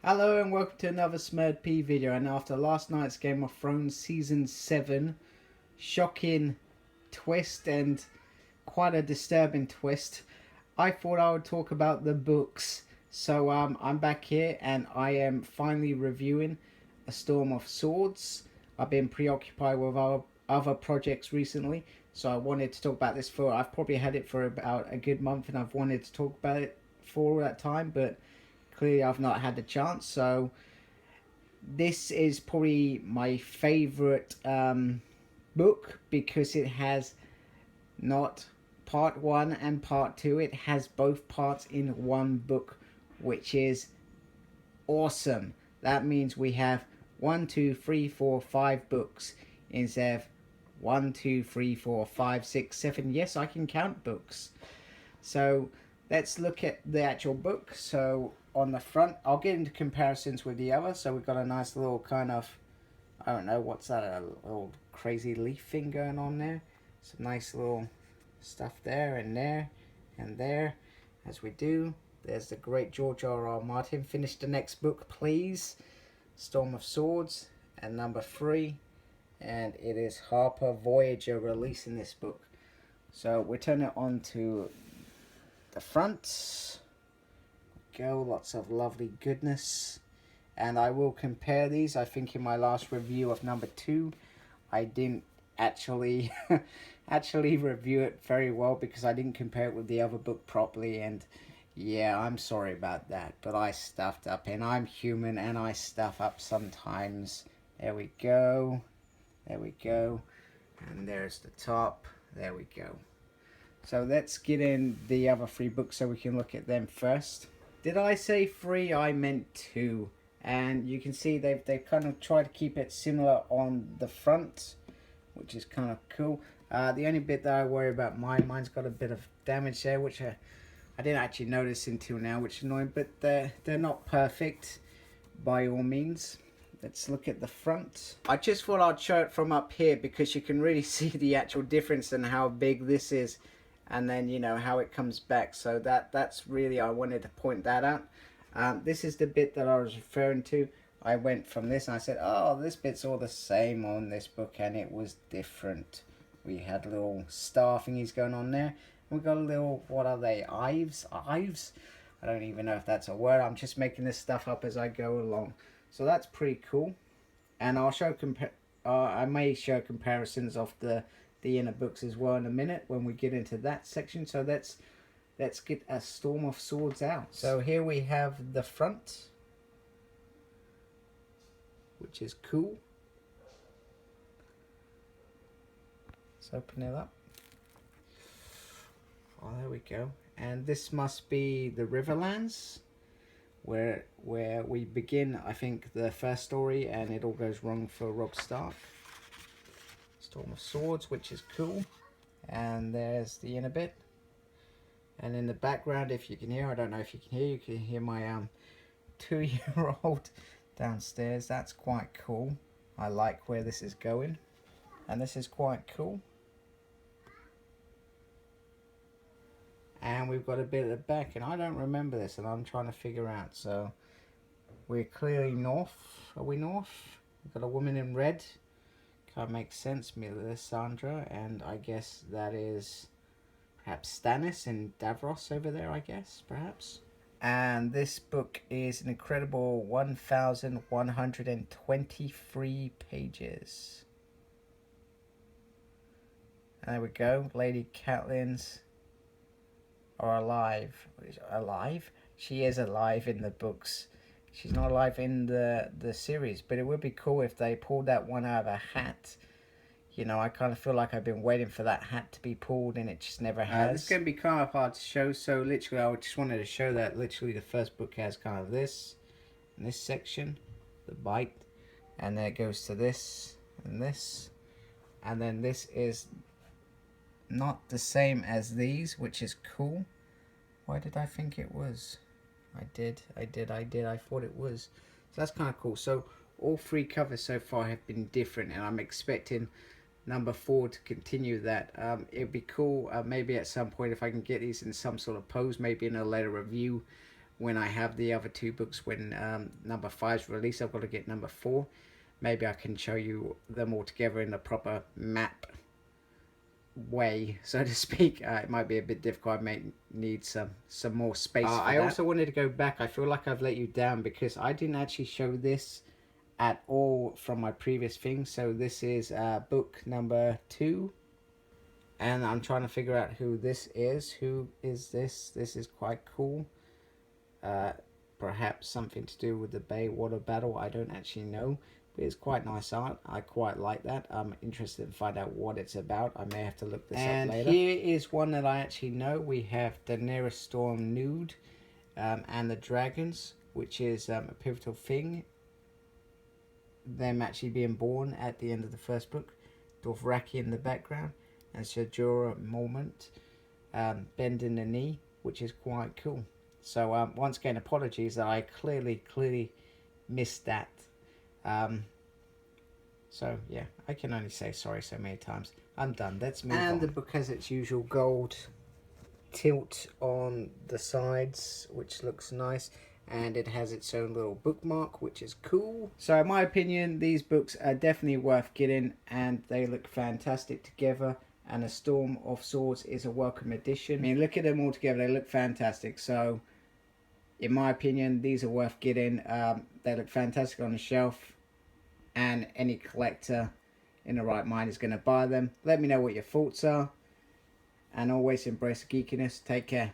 Hello and welcome to another Smurd P video. And after last night's Game of Thrones Season 7 shocking twist and quite a disturbing twist, I thought I would talk about the books. So I'm back here and I am finally reviewing A Storm of Swords. I've been preoccupied with our other projects recently, so I wanted to talk about this I've probably had it for about a good month and I've wanted to talk about it for all that time, but clearly I've not had the chance. So this is probably my favorite book because it has not part one and part two. It has both parts in one book, which is awesome. That means we have 1, 2, 3, 4, 5 books instead of 1, 2, 3, 4, 5, 6, 7. Yes, I can count books. So let's look at the actual book. So on the front, I'll get into comparisons with the other. So we've got a nice little kind of, I don't know, what's that, a little crazy leaf thing going on there. Some nice little stuff there and there and there. As we do, there's the great George R.R. Martin. Finish the next book, please. Storm of Swords, and number 3. And it is Harper Voyager releasing this book. So we turn it on to the front. Go, lots of lovely goodness. And I will compare these. I think in my last review of number 2, I didn't actually review it very well because I didn't compare it with the other book properly, and yeah, I'm sorry about that, but I stuffed up, and I'm human and I stuff up sometimes. There we go. There we go. And there's the top. There we go. So let's get in the other 3 books so we can look at them first. Did I say 3? I meant 2. And you can see they've kind of tried to keep it similar on the front, which is kind of cool. The only bit that I worry about, mine's got a bit of damage there, which I didn't actually notice until now, which is annoying, but they're not perfect by all means. Let's look at the front. I just thought I'd show it from up here because you can really see the actual difference in how big this is, and then you know how it comes back. So that's really, I wanted to point that out. This is the bit that I was referring to. I went from this and I said, oh, this bit's all the same on this book, and it was different. We had little star thingies going on there. We got a little, what are they, ives? Ives? I don't even know if that's a word. I'm just making this stuff up as I go along. So that's pretty cool. And I'll show I may show comparisons of the inner books as well in a minute when we get into that section. So let's get A Storm of Swords out. So here we have the front, which is cool. Let's open it up. Oh, there we go. And this must be the Riverlands, where we begin, I think, the first story, and it all goes wrong for Robb Stark. Storm of Swords, which is cool. And there's the inner bit. And in the background, if you can hear, I don't know if you can hear my 2-year-old downstairs. That's quite cool. I like where this is going, and this is quite cool. And we've got a bit at the back, and I don't remember this, and I'm trying to figure out. So we're clearly north. Are we north? We've got a woman in red. Can't make sense. Melisandre, and I guess that is perhaps Stannis and Davros over there, I guess, perhaps. And this book is an incredible 1,123 pages. And there we go. Lady Catelyn's are alive. Alive? She is alive in the books. She's not alive in the series, but it would be cool if they pulled that one out of a hat. You know, I kind of feel like I've been waiting for that hat to be pulled, and it just never has. It's going to be kind of hard to show, so literally I just wanted to show that literally the first book has kind of this, and this section, the bite, and then it goes to this, and then this is not the same as these, which is cool. Why did I think it was? I thought it was. So that's kind of cool. So all 3 covers so far have been different, and I'm expecting number 4 to continue that. It'd be cool maybe at some point if I can get these in some sort of pose, maybe in a later review, when I have the other two books. When number 5's released, I've got to get number 4. Maybe I can show you them all together in a proper map way, so to speak. It might be a bit difficult. I may need some more space for I that. Also wanted to go back. I feel like I've let you down because I didn't actually show this at all from my previous thing. So this is book number 2, and I'm trying to figure out who this is. Who is this? This is quite cool. Perhaps something to do with the Baywater battle. I don't actually know. But it's quite nice art. I quite like that. I'm interested to find out what it's about. I may have to look this up later. And here is one that I actually know. We have Daenerys Storm nude, and the dragons, which is a pivotal thing. Them actually being born at the end of the first book. Dothraki in the background, and Ser Jorah Mormont bending the knee, which is quite cool. So once again, apologies that I clearly missed that. So yeah, I can only say sorry so many times. I'm done. Let's move on. And the book has its usual gold tilt on the sides, which looks nice, and it has its own little bookmark, which is cool. So in my opinion, these books are definitely worth getting, and they look fantastic together. And A Storm of Swords is a welcome addition. I mean, look at them all together. They look fantastic. So in my opinion, these are worth getting. They look fantastic on the shelf, and any collector in the right mind is going to buy them. Let me know what your thoughts are, and always embrace the geekiness. Take care.